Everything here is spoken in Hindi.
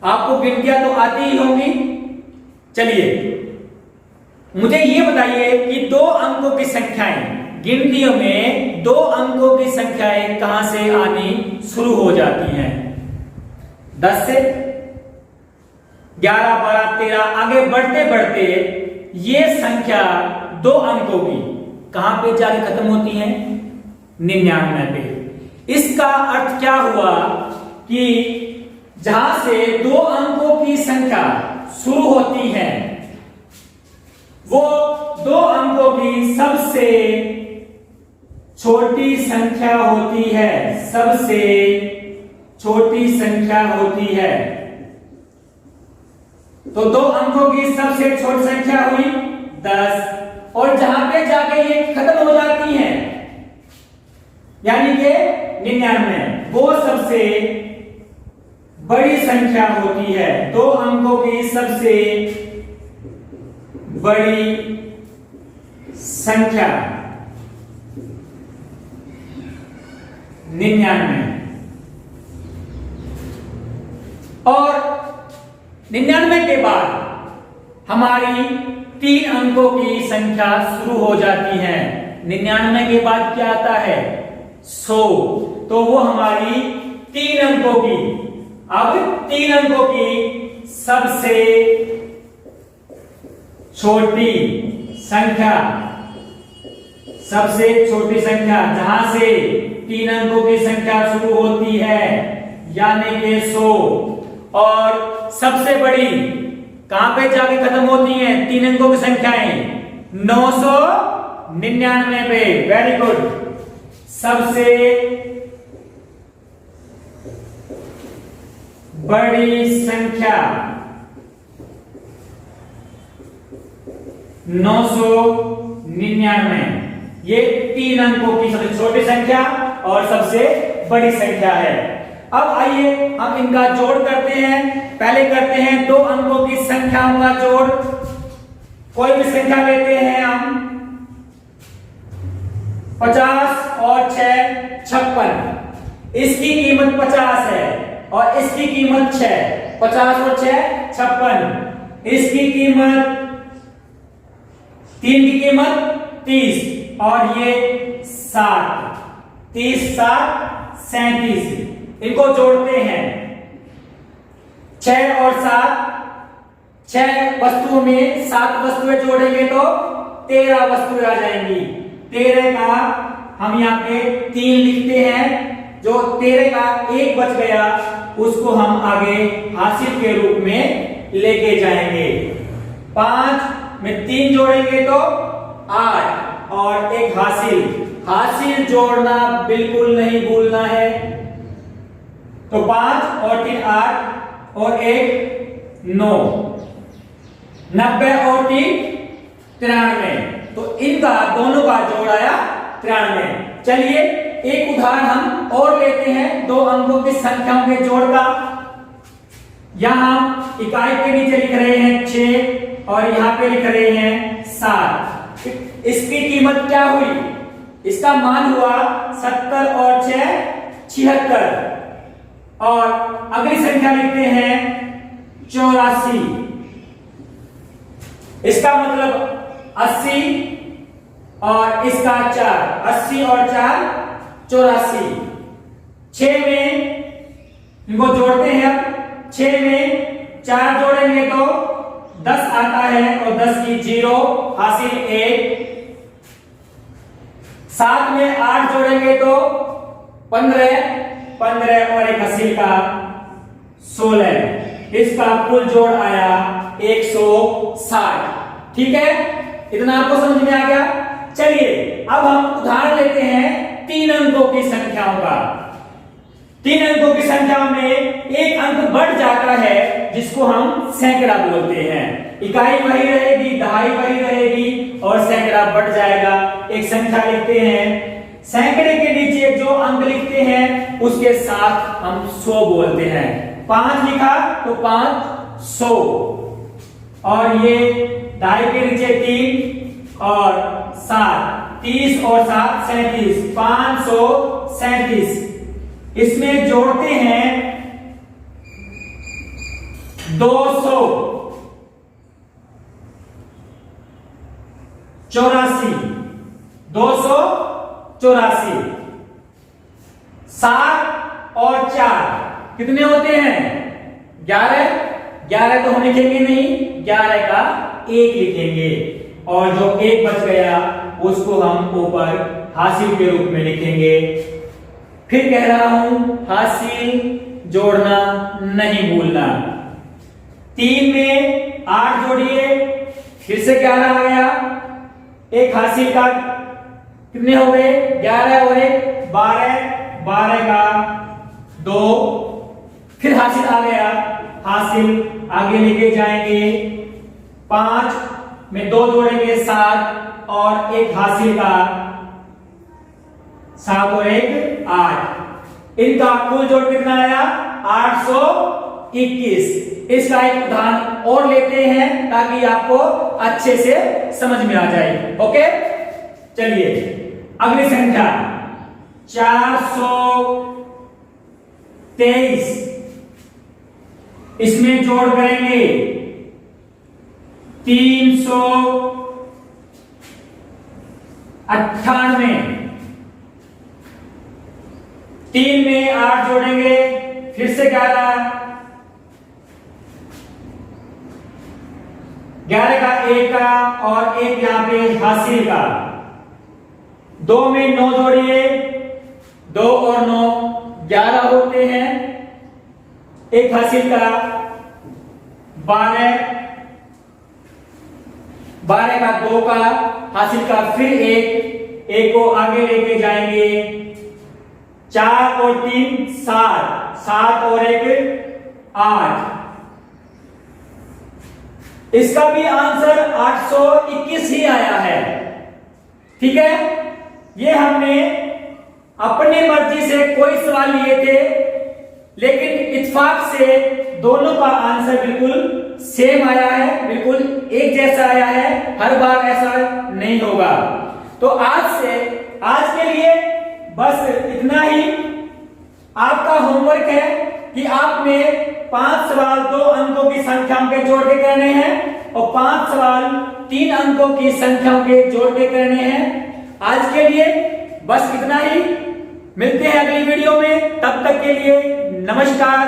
आपको गिनतियां तो आती ही होंगी। चलिए मुझे ये बताइए कि 2 अंकों की संख्याएं, गिनतियों में 2 अंकों की संख्याएं कहां से आनी शुरू हो जाती हैं? 10 से। 11, 12, 13 आगे बढ़ते बढ़ते ये संख्या 2 अंकों की कहां पे जाके खत्म होती है? 99 पे। इसका अर्थ क्या हुआ कि जहां से 2 अंकों की संख्या शुरू होती है वो 2 अंकों की सबसे छोटी संख्या होती है, सबसे छोटी संख्या होती है। तो 2 अंकों की सबसे छोटी संख्या हुई 10, और जहां पे जाके ये खत्म हो जाती है यानी कि 99, वो सबसे बड़ी संख्या होती है। 2 अंकों की सबसे बड़ी संख्या 99, और 99 के बाद हमारी 3 अंकों की संख्या शुरू हो जाती है। 99 के बाद क्या आता है? 100। तो वो हमारी 3 अंकों की, अब 3 अंकों की सबसे छोटी संख्या, सबसे छोटी संख्या जहां से 3 अंकों की संख्या शुरू होती है यानी कि 100, और सबसे बड़ी कहां पे जाके खत्म होती है 3 अंकों की संख्याएं? 999 पे। Very good. सबसे बड़ी संख्या 999, ये 3 अंकों की सबसे छोटी संख्या और सबसे बड़ी संख्या है। अब आइए हम इनका जोड़ करते हैं। पहले करते हैं 2 अंकों की संख्याओं का जोड़। कोई भी संख्या लेते हैं हम, 50 और 6 56। इसकी कीमत 50 है और इसकी कीमत 6। 50 और 6 56। इसकी कीमत 3 की कीमत 30 और ये 7। 30 7 37। इनको जोड़ते हैं 6 और 7, 6 वस्तुओं में 7 वस्तुएं जोड़ेंगे तो 13 वस्तुएं आ जाएंगी। 13 का हम यहाँ पे 3 लिखते हैं, जो 13 का 1 बच गया उसको हम आगे हासिल के रूप में लेके जाएंगे। 5 में 3 जोड़ेंगे तो 8 और 1 हासिल। हासिल जोड़ना बिल्कुल नहीं भूलना है। तो 5 और 3 8 और 1 9। 90 और 3 93। तो इनका दोनों का जोड़ आया 93। चलिए एक उदाहरण हम और लेते हैं 2 अंकों की संख्याओं के जोड़ का। यहां इकाई के नीचे लिख रहे हैं 6 और यहां पे लिख रहे हैं 7। इसकी कीमत क्या हुई? इसका मान हुआ 70 और 6 76। और अगली संख्या लिखते हैं 84। इसका मतलब 80 और इसका 4। 80 और 4 84। 6 में इनको जोड़ते हैं। अब 6 में 4 जोड़ेंगे तो 10 आता है और 10 की 0 हासिल 1। 7 में 8 जोड़ेंगे तो 15 और 1 हासिल का 16। इसका कुल जोड़ आया 160। ठीक है, इतना आपको समझ में आ गया। चलिए अब हम उदाहरण लेते हैं 3 अंकों की संख्याओं का। 3 अंकों की संख्याओं में एक अंक बढ़ जाता है जिसको हम सैकड़ा बोलते हैं। इकाई वही रहेगी, दहाई वही रहेगी और सैकड़ा बढ़ जाएगा। एक संख्या लिखते हैं, सैकड़े के नीचे जो अंक लिखते हैं उसके साथ हम 100 बोलते हैं। 5 लिखा तो 500 और ये दहाई के नीचे 3 और 7। 30 और 7 37। 537। इसमें जोड़ते हैं 284, 284, 7 और 4 कितने होते हैं? 11। 11 तो हम लिखेंगे नहीं, 11 का 1 लिखेंगे, और जो 1 बच गया उसको हम ऊपर हासिल के रूप में लिखेंगे। फिर कह रहा हूं, हासिल जोड़ना नहीं भूलना। 3 में 8 जोड़िए, फिर से 11 आ गया। एक हासिल का कितने हो गए? 11 और 1 12, 12 का 2, फिर हासिल आ गया। हासिल आगे लेके जाएंगे, 5 में 2 जोड़ेंगे 7, और एक हासिल का 7 और 1 8। इनका कुल जोड़ कितना आया? 821। इसका एक उदाहरण और लेते हैं ताकि आपको अच्छे से समझ में आ जाए। ओके, चलिए अगली संख्या 423। इसमें जोड़ करेंगे 398। 3 में 8 जोड़ेंगे, फिर से 11, 11 का 1 का और 1 यहां पे हासिल का। 2 में 9 जोड़िए, 2 और 9 11 होते हैं। एक हासिल का 12, 12 का 2 का हासिल का, फिर 1 को आगे लेके जाएंगे। 4 और 3 7, 7 और 1 8। इसका भी आंसर 821 ही आया है। ठीक है, ये हमने अपनी मर्जी से कोई सवाल लिए थे, लेकिन इत्तेफाक से दोनों का आंसर बिल्कुल सेम आया है, बिल्कुल एक जैसा आया है। हर बार ऐसा नहीं होगा। तो आज के लिए बस इतना ही। आपका होमवर्क है कि आपने 5 सवाल 2 अंकों की संख्याओं के जोड़ के करने हैं, और 5 सवाल 3 अंकों की संख्याओं के जोड़ के करने हैं। आज के लिए बस इतना ही। मिलते हैं अगली वीडियो में, तब तक के लिए नमस्कार।